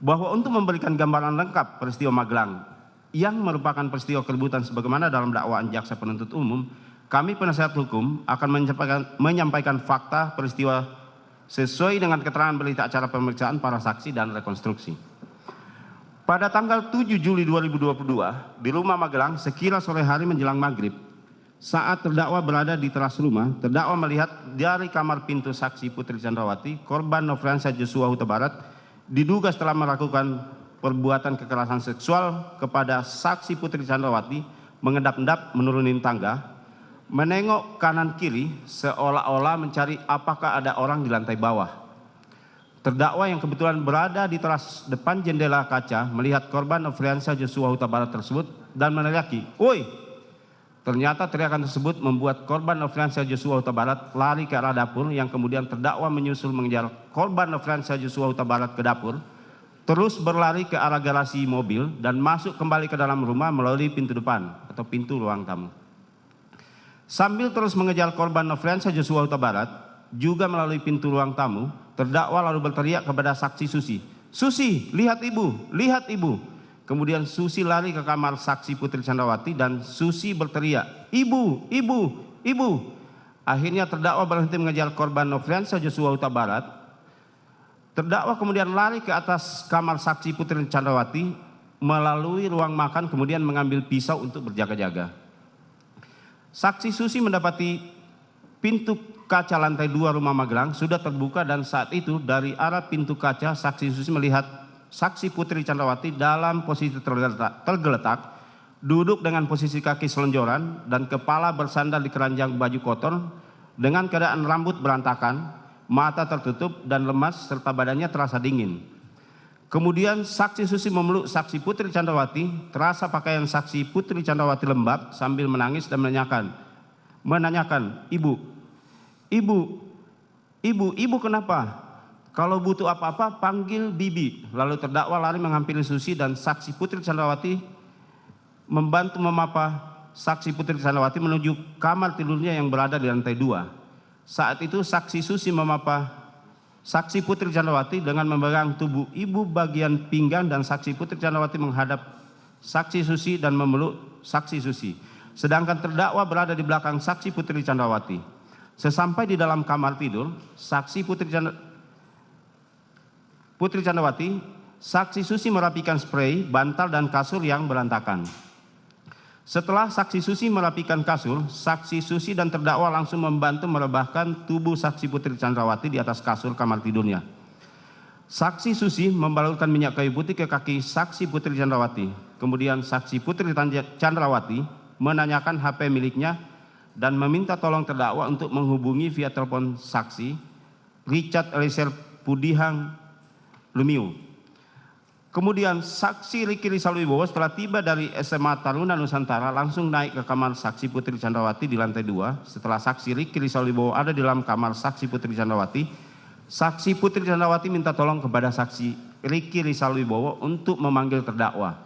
bahwa untuk memberikan gambaran lengkap peristiwa Magelang yang merupakan peristiwa keributan sebagaimana dalam dakwaan jaksa penuntut umum, kami penasihat hukum akan menyampaikan fakta peristiwa sesuai dengan keterangan berita acara pemeriksaan para saksi dan rekonstruksi. Pada tanggal 7 Juli 2022 di rumah Magelang sekira sore hari menjelang maghrib, saat terdakwa berada di teras rumah, terdakwa melihat dari kamar pintu saksi Putri Chandrawati, korban Nofriansah Joshua Huta Barat, diduga setelah melakukan perbuatan kekerasan seksual kepada saksi Putri Chandrawati, mengendap-endap menurunin tangga, menengok kanan kiri seolah-olah mencari apakah ada orang di lantai bawah. Terdakwa yang kebetulan berada di teras depan jendela kaca melihat korban Nofriansah Joshua Huta Barat tersebut dan meneriaki, "Woi!" Ternyata teriakan tersebut membuat korban Nofriansah Joshua Huta Barat lari ke arah dapur, yang kemudian terdakwa menyusul mengejar korban Nofriansah Joshua Huta Barat ke dapur, terus berlari ke arah garasi mobil dan masuk kembali ke dalam rumah melalui pintu depan atau pintu ruang tamu. Sambil terus mengejar korban Nofriansah Joshua Huta Barat juga melalui pintu ruang tamu, terdakwa lalu berteriak kepada saksi Susi, "Susi, lihat ibu, lihat ibu." Kemudian Susi lari ke kamar saksi Putri Chandrawati dan Susi berteriak, "Ibu, ibu, ibu." Akhirnya terdakwa berhenti mengejar korban Nofriansah Joshua Huta Barat. Terdakwa kemudian lari ke atas kamar saksi Putri Chandrawati melalui ruang makan, kemudian mengambil pisau untuk berjaga-jaga. Saksi Susi mendapati pintu kaca lantai 2 rumah Magelang sudah terbuka, dan saat itu dari arah pintu kaca saksi Susi melihat saksi Putri Chandrawati dalam posisi tergeletak, duduk dengan posisi kaki selonjoran dan kepala bersandar di keranjang baju kotor dengan keadaan rambut berantakan, mata tertutup dan lemas serta badannya terasa dingin. Kemudian saksi Susi memeluk saksi Putri Chandrawati, terasa pakaian saksi Putri Chandrawati lembab sambil menangis dan menanyakan, "Ibu, ibu, ibu, ibu kenapa? Kalau butuh apa-apa panggil bibi." Lalu terdakwa lari menghampiri Susi dan saksi Putri Chandrawati membantu memapa saksi Putri Chandrawati menuju kamar tidurnya yang berada di lantai 2. Saat itu saksi Susi memapa saksi Putri Chandrawati dengan memegang tubuh ibu bagian pinggang, dan saksi Putri Chandrawati menghadap saksi Susi dan memeluk saksi Susi. Sedangkan terdakwa berada di belakang saksi Putri Chandrawati. Sesampai di dalam kamar tidur, saksi Putri Chandrawati, saksi Susi merapikan sprei, bantal dan kasur yang berantakan. Setelah saksi Susi merapikan kasur, saksi Susi dan terdakwa langsung membantu merebahkan tubuh saksi Putri Chandrawati di atas kasur kamar tidurnya. Saksi Susi membalurkan minyak kayu putih ke kaki saksi Putri Chandrawati. Kemudian saksi Putri Chandrawati menanyakan HP miliknya dan meminta tolong terdakwa untuk menghubungi via telepon saksi Richard Eliezer Pudihang Lumiu. Kemudian saksi Riki Rizal Wibowo setelah tiba dari SMA Taruna Nusantara langsung naik ke kamar saksi Putri Chandrawati di lantai 2. Setelah saksi Riki Rizal Wibowo ada di dalam kamar saksi Putri Chandrawati, saksi Putri Chandrawati minta tolong kepada saksi Riki Rizal Wibowo untuk memanggil terdakwa.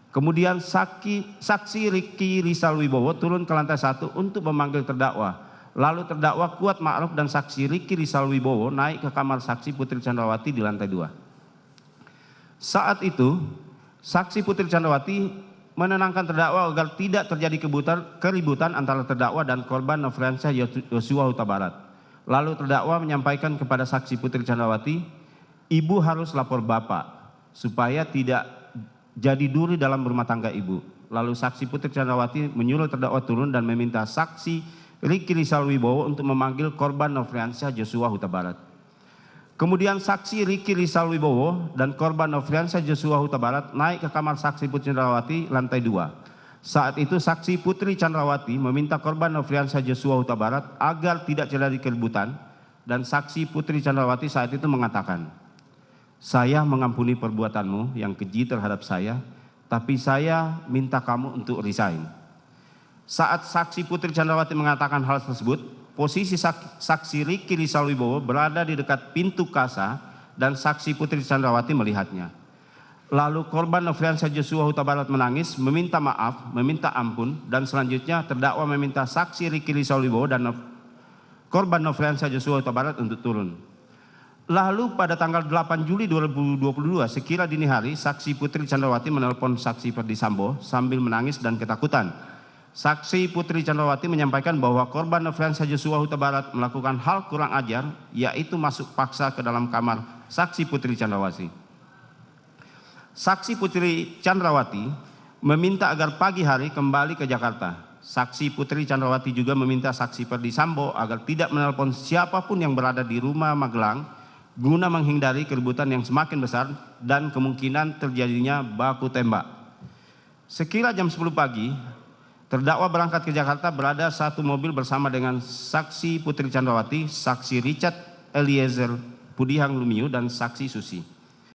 Kemudian saksi Riki Rizal Wibowo turun ke lantai 1 untuk memanggil terdakwa. Lalu terdakwa Kuat Ma'ruf dan saksi Riki Rizal Wibowo naik ke kamar saksi Putri Chandrawati di lantai 2. Saat itu, saksi Putri Chandrawati menenangkan terdakwa agar tidak terjadi keributan antara terdakwa dan korban Nofriansah Joshua Huta Barat. Lalu terdakwa menyampaikan kepada saksi Putri Chandrawati, "Ibu harus lapor bapak supaya tidak jadi duri dalam rumah tangga ibu." Lalu saksi Putri Chandrawati menyuruh terdakwa turun dan meminta saksi Riki Rizal Wibowo untuk memanggil korban Nofriansah Joshua Huta Barat. Kemudian saksi Riki Rizal Wibowo dan korban Nofriansah Joshua Huta Barat naik ke kamar saksi Putri Chandrawati lantai 2. Saat itu saksi Putri Chandrawati meminta korban Nofriansah Joshua Huta Barat agar tidak terjadi keributan, dan saksi Putri Chandrawati saat itu mengatakan, "Saya mengampuni perbuatanmu yang keji terhadap saya, tapi saya minta kamu untuk resign." Saat saksi Putri Chandrawati mengatakan hal tersebut, posisi saksi Riki Rizal Wibowo berada di dekat pintu kasa dan saksi Putri Chandrawati melihatnya. Lalu korban Nofriansah Joshua Huta Barat menangis, meminta maaf, meminta ampun, dan selanjutnya terdakwa meminta saksi Riki Rizal Wibowo dan korban Nofriansah Joshua Huta Barat untuk turun. Lalu pada tanggal 8 Juli 2022, sekira dini hari, saksi Putri Chandrawati menelpon saksi Ferdisambo sambil menangis dan ketakutan. Saksi Putri Chandrawati menyampaikan bahwa korban Nofriansah Joshua Huta Barat melakukan hal kurang ajar, yaitu masuk paksa ke dalam kamar saksi Putri Chandrawati. Saksi Putri Chandrawati meminta agar pagi hari kembali ke Jakarta. Saksi Putri Chandrawati juga meminta saksi Ferdisambo agar tidak menelpon siapapun yang berada di rumah Magelang guna menghindari keributan yang semakin besar dan kemungkinan terjadinya baku tembak. Sekira jam 10 pagi, terdakwa berangkat ke Jakarta berada satu mobil bersama dengan saksi Putri Chandrawati, saksi Richard Eliezer Pudihang Lumiu, dan saksi Susi.